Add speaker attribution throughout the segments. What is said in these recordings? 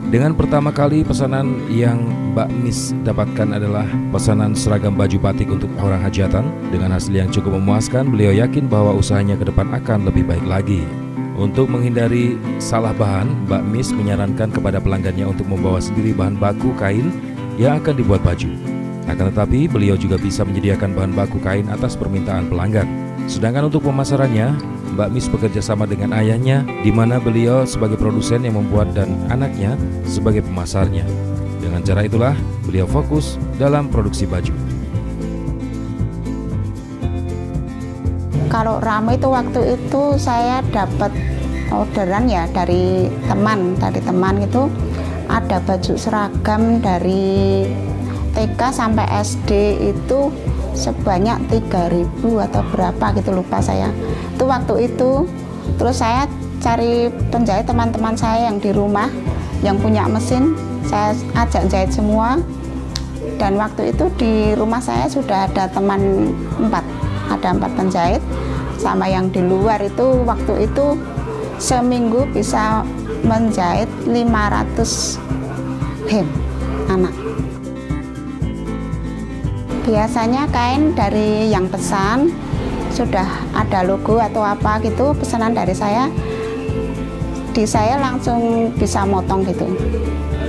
Speaker 1: Dengan pertama kali pesanan yang Mbak Miss dapatkan adalah pesanan seragam baju batik untuk orang hajatan. Dengan hasil yang cukup memuaskan, beliau yakin bahwa usahanya ke depan akan lebih baik lagi. Untuk menghindari salah bahan, Mbak Miss menyarankan kepada pelanggannya untuk membawa sendiri bahan baku kain yang akan dibuat baju. Akan tetapi, beliau juga bisa menyediakan bahan baku kain atas permintaan pelanggan. Sedangkan untuk pemasarannya, Mbak Miss bekerja sama dengan ayahnya, di mana beliau sebagai produsen yang membuat dan anaknya sebagai pemasarnya. Dengan cara itulah, beliau fokus dalam produksi baju.
Speaker 2: Kalau ramai itu waktu itu saya dapat orderan ya dari teman itu ada baju seragam dari TK sampai SD itu sebanyak 3.000 atau berapa gitu, lupa saya. Itu waktu itu terus saya cari penjahit teman-teman saya yang di rumah yang punya mesin, saya ajak jahit semua. Dan waktu itu di rumah saya sudah ada teman 4 penjahit, sama yang di luar itu waktu itu seminggu bisa menjahit 500 hem anak. Biasanya kain dari yang pesan sudah ada logo atau apa gitu, pesanan dari saya, saya langsung bisa motong gitu.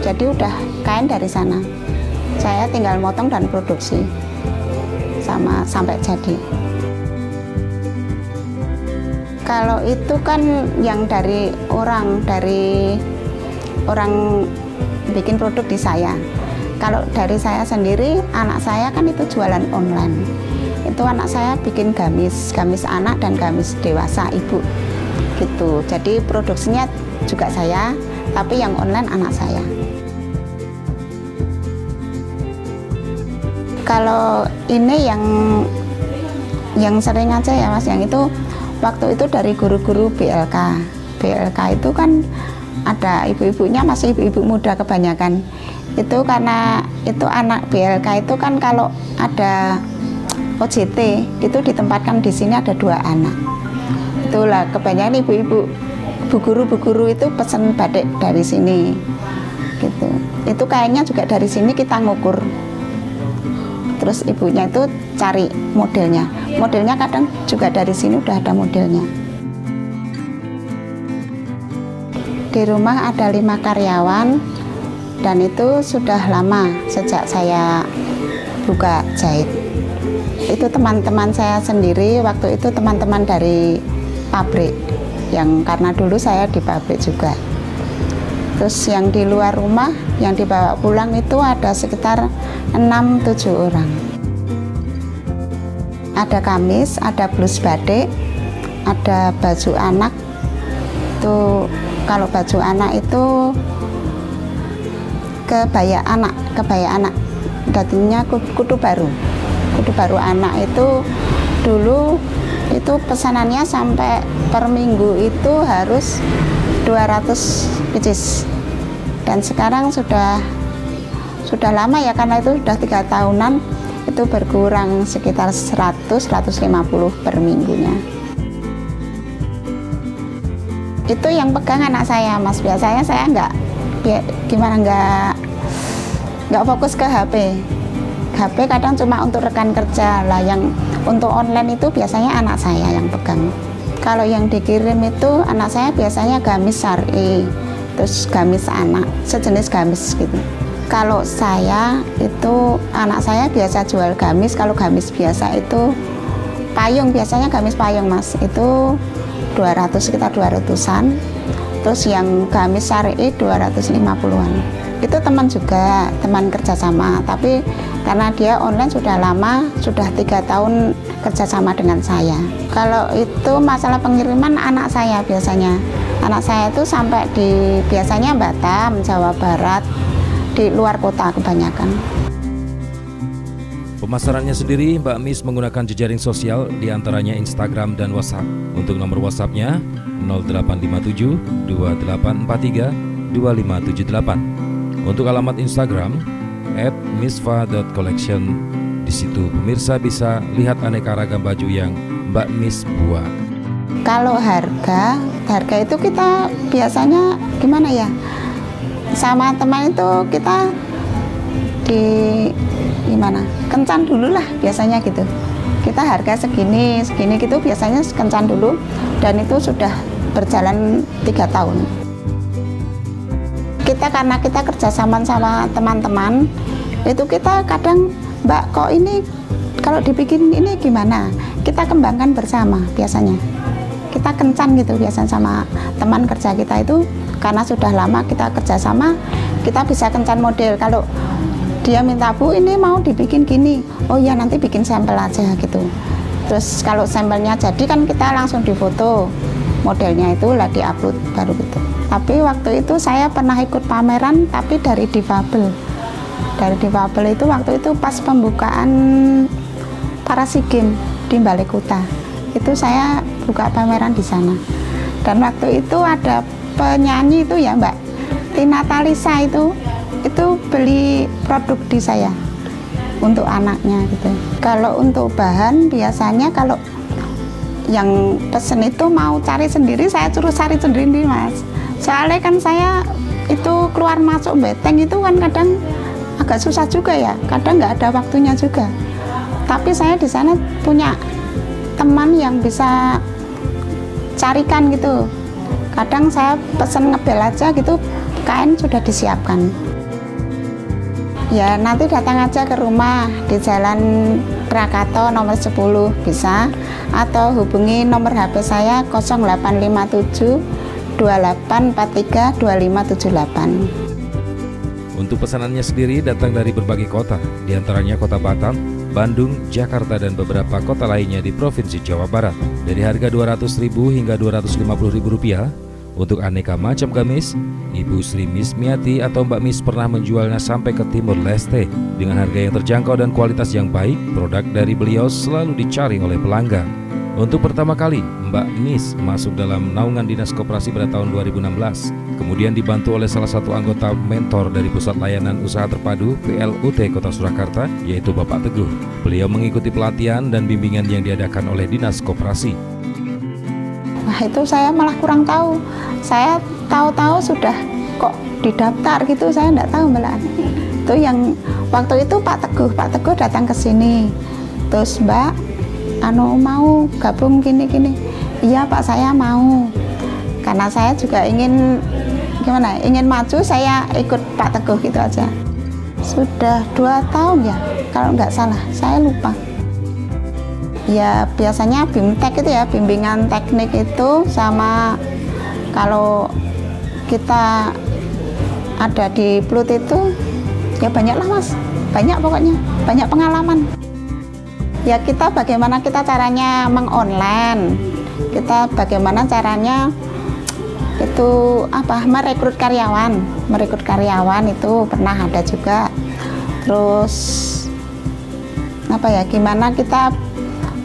Speaker 2: Jadi udah kain dari sana, saya tinggal motong dan produksi sampai jadi. Kalau itu kan yang dari orang bikin produk di saya. Kalau dari saya sendiri, anak saya kan itu jualan online. Itu anak saya bikin gamis anak dan gamis dewasa ibu gitu. Jadi produksinya juga saya, tapi yang online anak saya. Kalau ini yang sering aja ya Mas, yang itu waktu itu dari guru-guru BLK. BLK itu kan ada ibu-ibunya, masih ibu-ibu muda kebanyakan. Itu karena itu anak BLK itu kan kalau ada OJT itu ditempatkan di sini ada 2 anak. Itulah kebanyakan ibu-ibu, bu guru itu pesen batik dari sini gitu. Itu kayaknya juga dari sini kita ngukur. Terus ibunya itu cari modelnya. Modelnya kadang juga dari sini udah ada modelnya. Di rumah ada 5 karyawan. Dan itu sudah lama sejak saya buka jahit. Itu teman-teman saya sendiri, waktu itu teman-teman dari pabrik, yang karena dulu saya di pabrik juga. Terus yang di luar rumah, yang dibawa pulang itu ada sekitar 6-7 orang. Ada gamis, ada blus batik, ada baju anak. Itu kalau baju anak itu kebaya anak, datinya kudu baru anak. Itu dulu itu pesanannya sampai per minggu itu harus 200 pieces, dan sekarang sudah lama ya, karena itu sudah 3 tahunan, itu berkurang sekitar 100-150 per minggunya. Itu yang pegang anak saya Mas, biasanya saya nggak fokus ke HP kadang cuma untuk rekan kerja lah, yang untuk online itu biasanya anak saya yang pegang. Kalau yang dikirim itu anak saya biasanya gamis syar'i, terus gamis anak, sejenis gamis gitu. Kalau saya itu anak saya biasa jual gamis, kalau gamis biasa itu payung, biasanya gamis payung Mas, itu 200, sekitar 200-an. Terus yang gamis syar'i 250-an. Itu teman juga, teman kerjasama, tapi karena dia online sudah lama, sudah 3 tahun kerjasama dengan saya. Kalau itu masalah pengiriman anak saya biasanya. Anak saya itu sampai di biasanya Batam, Jawa Barat, di luar kota kebanyakan.
Speaker 1: Pemasarannya sendiri, Mbak Mis menggunakan jejaring sosial diantaranya Instagram dan WhatsApp. Untuk nomor WhatsAppnya 0857 2843 2578. Untuk alamat Instagram @misfa.collection. Di situ pemirsa bisa lihat aneka ragam baju yang Mbak Mis buat.
Speaker 2: Kalau harga itu kita biasanya gimana ya? Sama teman itu kita kencan dulu lah biasanya gitu. Kita harga segini gitu biasanya kencan dulu, dan itu sudah berjalan 3 tahun. Karena kita kerjasama sama teman-teman, itu kita kadang, Mbak kok ini kalau dibikin ini gimana? Kita kembangkan bersama biasanya. Kita kencan gitu biasanya sama teman kerja kita itu, karena sudah lama kita kerjasama, kita bisa kencan model. Kalau dia minta, Bu ini mau dibikin gini, oh ya nanti bikin sampel aja gitu. Terus kalau sampelnya jadi kan kita langsung difoto modelnya, itu lah diupload baru gitu. Tapi waktu itu saya pernah ikut pameran tapi dari difabel. Dari difabel itu waktu itu pas pembukaan para SEA Games di Balekuta. Itu saya buka pameran di sana. Dan waktu itu ada penyanyi itu ya Mbak Tina Talisa itu beli produk di saya untuk anaknya gitu. Kalau untuk bahan biasanya kalau yang pesen itu mau cari sendiri, saya suruh cari sendiri Mas. Soalnya kan saya itu keluar masuk beteng itu kan kadang agak susah juga ya, kadang nggak ada waktunya juga. Tapi saya di sana punya teman yang bisa carikan gitu. Kadang saya pesen ngebel aja gitu, kain sudah disiapkan. Ya nanti datang aja ke rumah di Jalan Krakato nomor 10 bisa, atau hubungi nomor HP saya 0857 2843 2578.
Speaker 1: Untuk pesanannya sendiri datang dari berbagai kota, diantaranya kota Batam, Bandung, Jakarta, dan beberapa kota lainnya di Provinsi Jawa Barat. Dari harga Rp200.000 hingga Rp250.000 untuk aneka macam gamis, Ibu Sri Mismiati atau Mbak Mis pernah menjualnya sampai ke Timur Leste. Dengan harga yang terjangkau dan kualitas yang baik, produk dari beliau selalu dicari oleh pelanggan. Untuk pertama kali, Mbak Mis masuk dalam naungan Dinas Koperasi pada tahun 2016. Kemudian dibantu oleh salah satu anggota mentor dari Pusat Layanan Usaha Terpadu PLUT Kota Surakarta, yaitu Bapak Teguh. Beliau mengikuti pelatihan dan bimbingan yang diadakan oleh Dinas Koperasi.
Speaker 2: Wah itu saya malah kurang tahu. Saya tahu-tahu sudah kok didaftar gitu, saya enggak tahu malah. Itu yang waktu itu Pak Teguh datang ke sini. Terus Mbak, mau gabung gini-gini. Iya Pak, saya mau. Karena saya juga ingin maju, saya ikut Pak Teguh gitu aja. Sudah 2 tahun ya, kalau nggak salah, saya lupa. Ya biasanya BIMTEK itu ya, bimbingan teknik itu, sama kalau kita ada di PLUT itu, ya banyak lah Mas, banyak pokoknya, banyak pengalaman. Ya kita bagaimana kita caranya mengonline, kita bagaimana caranya itu merekrut karyawan itu pernah ada juga. Terus gimana kita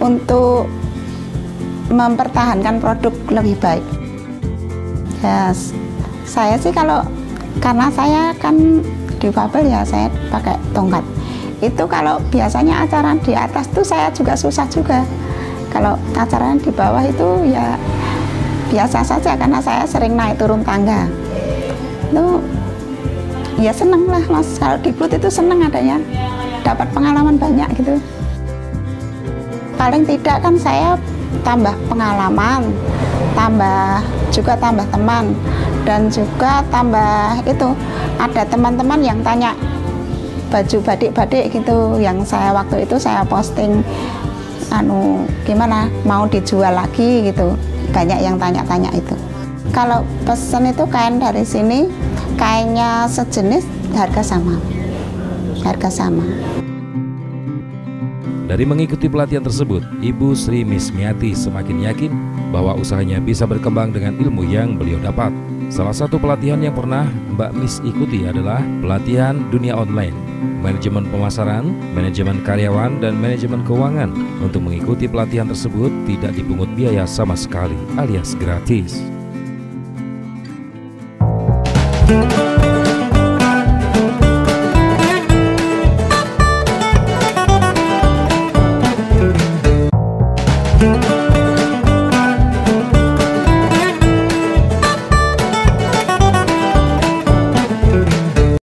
Speaker 2: untuk mempertahankan produk lebih baik. Ya saya sih karena saya kan difabel ya, saya pakai tongkat. Itu kalau biasanya acara di atas tuh saya juga susah juga. Kalau acara di bawah itu ya biasa saja, karena saya sering naik turun tangga. Itu ya seneng lah Mas, kalau di PLUT itu seneng adanya, dapat pengalaman banyak gitu. Paling tidak kan saya tambah pengalaman, tambah teman, dan juga tambah itu ada teman-teman yang tanya baju batik-batik gitu, yang saya waktu itu saya posting gimana mau dijual lagi gitu, banyak yang tanya-tanya itu. Kalau pesen itu kain dari sini, kainnya sejenis, harga sama.
Speaker 1: Dari mengikuti pelatihan tersebut, Ibu Sri Mismiati semakin yakin bahwa usahanya bisa berkembang dengan ilmu yang beliau dapat. Salah satu pelatihan yang pernah Mbak Miss ikuti adalah pelatihan dunia online, manajemen pemasaran, manajemen karyawan, dan manajemen keuangan. Untuk mengikuti pelatihan tersebut tidak dipungut biaya sama sekali alias gratis.